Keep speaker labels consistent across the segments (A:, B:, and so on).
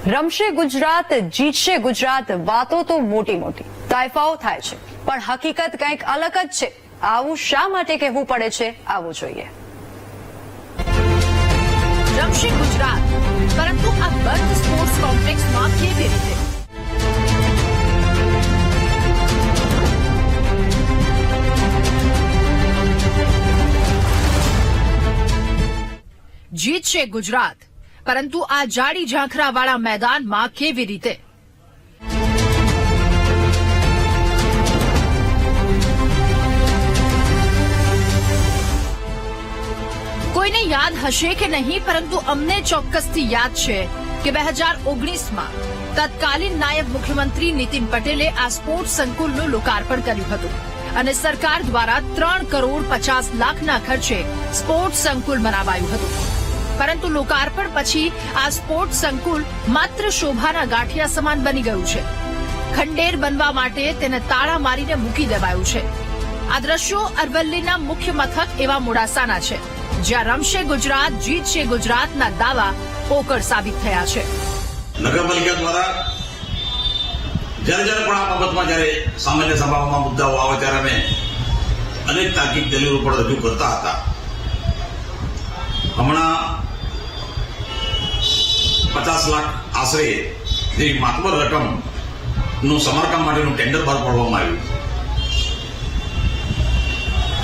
A: રમશે ગુજરાત, જીતશે ગુજરાત, વાતો તો મોટી મોટી, તાયફાઓ થાય છે, પણ હકીકત કંઈક અલગ જ છે. આવું શા માટે કહેવું પડે છે, આવું જોઈએ.
B: રમશે ગુજરાત, પરંતુ આ બંધ સ્પોર્ટ્સ કોમ્પ્લેક્સમાં કેવી રીતે? જીતશે ગુજરાત, પરંતુ આ જાડી ઝાંખરાવાળા મેદાનમાં કેવી રીતે? કોઈને યાદ હશે કે નહીં, પરંતુ અમને ચોક્કસથી યાદ છે કે 2019માં તત્કાલીન નાયબ મુખ્યમંત્રી નીતિન પટેલે આ સ્પોર્ટ્સ સંકુલનું લોકાર્પણ કર્યું હતું અને સરકાર દ્વારા 3 કરોડ 50 લાખના ખર્ચે સ્પોર્ટ્સ સંકુલ બનાવાયું હતું. પરંતુ લોકાર્પણ પછી આ સ્પોર્ટ્સ સંકુલ માત્ર શોભાના ગાંઠિયા સમાન બની ગયું છે. ખંડેર બનવા માટે તેને તાળા મારીને મૂકી દેવાયું છે. આ દ્રશ્યો અરવલ્લીના મુખ્ય મથક એવા મોડાસાના છે, જ્યાં રમશે ગુજરાત, જીતશે ગુજરાતના દાવા પોકળ સાબિત થયા છે.
C: નગરપાલિકા દ્વારા જ્યારે પણ આ બાબતમાં જ્યારે સામાન્ય સભાઓમાં મુદ્દાઓ આવે ત્યારે અમે અનેક તાર્કિક દલીલો પણ રજૂ કરતા હતા. હમણાં 50 લાખ આશરે જેવી માતબર રકમનું સમારકામ માટેનું ટેન્ડર બહાર પાડવામાં આવ્યું.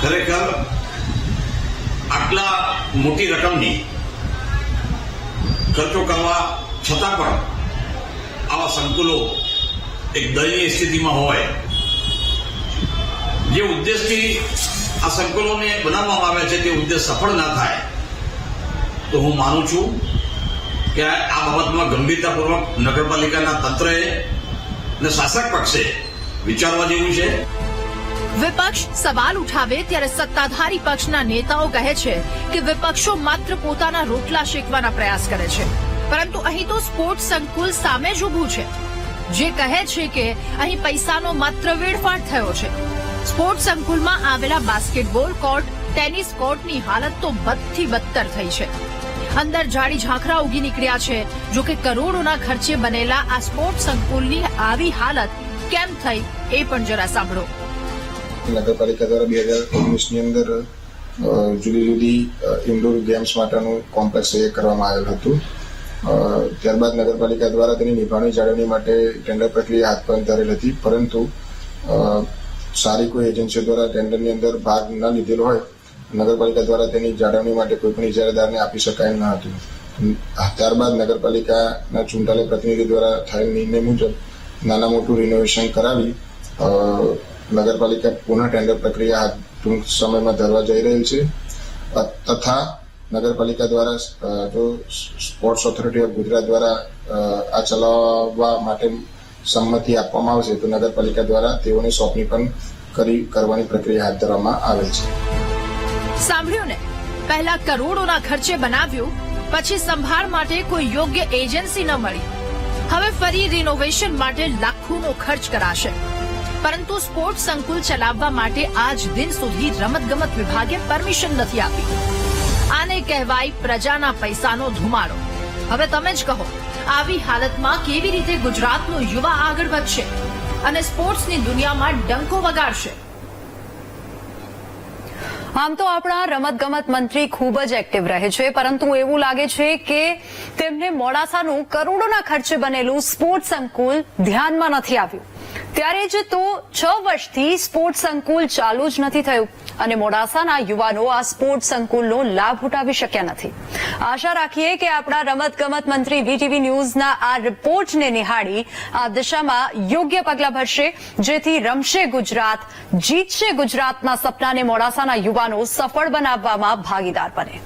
C: ખરેખર આટલા મોટી રકમની ખર્ચો કરવા છતાં પણ આવા સંકુલો એક દયનીય સ્થિતિમાં હોય. જે ઉદ્દેશથી આ સંકુલોને બનાવવામાં આવ્યા છે તે ઉદ્દેશ સફળ ના થાય તો હું માનું છું કે આ બાબતમાં ગંભીરતાપૂર્વક નગરપાલિકાના તંત્રએ અને શાસક પક્ષે વિચારવા જેવું છે.
B: વિપક્ષ સવાલ ઉઠાવે ત્યારે સત્તાધારી પક્ષના નેતાઓ કહે છે કે વિપક્ષો માત્ર પોતાના રોટલા શેકવાના પ્રયાસ કરે છે, પરંતુ અહીં તો સ્પોર્ટ્સ સંકુલ સામે જ ઊભું છે, જે કહે છે કે અહીં પૈસાનો માત્ર વેડફાટ થયો છે. સ્પોર્ટ્સ સંકુલમાં આવેલા બાસ્કેટબોલ કોર્ટ, ટેનિસ કોર્ટની હાલત તો બદથી બદતર થઈ છે. અંદર જાડી ઝાંખરા ઉગી નીકળ્યા છે. જો કે કરોડોના ખર્ચે બનેલા આ સ્પોર્ટ્સ સંકુલની આવી હાલત કેમ થઈ એ પણ જરા સાંભળો.
D: નગરપાલિકા દ્વારા 2019ની અંદર જુદી જુદી ઇન્ડોર ગેમ્સ માટેનું કોમ્પ્લેક્સ કરવામાં આવેલ હતું. ત્યારબાદ નગરપાલિકા દ્વારા તેની નિભાવણી જાળવણી માટે ટેન્ડર પ્રક્રિયા હાથ પર ધરેલ હતી, પરંતુ સારી કોઈ એજન્સીઓ દ્વારા ટેન્ડરની અંદર ભાગ ન લીધેલો હોય, નગરપાલિકા દ્વારા તેની જાળવણી માટે કોઈ પણ ઇજારાદારને આપી શકાય ન હતું. ત્યારબાદ નગરપાલિકાના ચૂંટાયેલા પ્રતિનિધિ દ્વારા થયેલ નિર્ણય મુજબ નાના મોટું રિનોવેશન કરાવી નગરપાલિકા પુનઃ ટેન્ડર પ્રક્રિયા ટૂંક સમયમાં ધરવા જઈ રહેલ છે. તથા નગરપાલિકા દ્વારા જો સ્પોર્ટ્સ ઓથોરિટી ઓફ ગુજરાત દ્વારા આ ચલાવવા માટે સંમતિ આપવામાં આવશે તો નગરપાલિકા દ્વારા તેઓને સોંપણી પણ કરવાની પ્રક્રિયા હાથ ધરવામાં આવે છે.
B: સાંભળ્યું ને? પહેલા કરોડોના ખર્ચે બનાવ્યું, પછી સંભાળ માટે કોઈ યોગ્ય એજન્સી ન મળી. હવે ફરી રિનોવેશન માટે લાખોનો ખર્ચ કરાશે, પરંતુ સ્પોર્ટ્સ સંકુલ ચલાવવા માટે આજ દિન સુધી રમતગમત વિભાગે પરમિશન નથી આપી. આને કહેવાય પ્રજાના પૈસાનો ધુમાડો. હવે તમે જ કહો, આવી હાલતમાં કેવી રીતે ગુજરાતનો યુવા આગળ વધશે અને સ્પોર્ટ્સની દુનિયામાં ડંકો વગાડશે?
A: આમ તો આપણા રમતગમત મંત્રી ખૂબ જ એક્ટિવ રહે છે, પરંતુ એવું લાગે છે કે તેમને મોડાસાનું કરોડોના ખર્ચે બનેલું સ્પોર્ટ્સ સંકુલ ધ્યાનમાં નથી આવ્યું. ત્યારે જ તો 6 વર્ષથી સ્પોર્ટ્સ સંકુલ ચાલુ જ નથી થયું અને મોડાસાના યુવાનો આ સ્પોર્ટ્સ સંકુલનો લાભ ઉઠાવી શક્યા નથી. આશા રાખીએ કે આપણા રમતગમત મંત્રી વીટીવી ન્યૂઝના આ રિપોર્ટને નિહાળી આ દિશામાં યોગ્ય પગલાં ભરશે, જેથી રમશે ગુજરાત, જીતશે ગુજરાતના સપનાને મોડાસાના યુવાનો સફળ બનાવવામાં ભાગીદાર બને.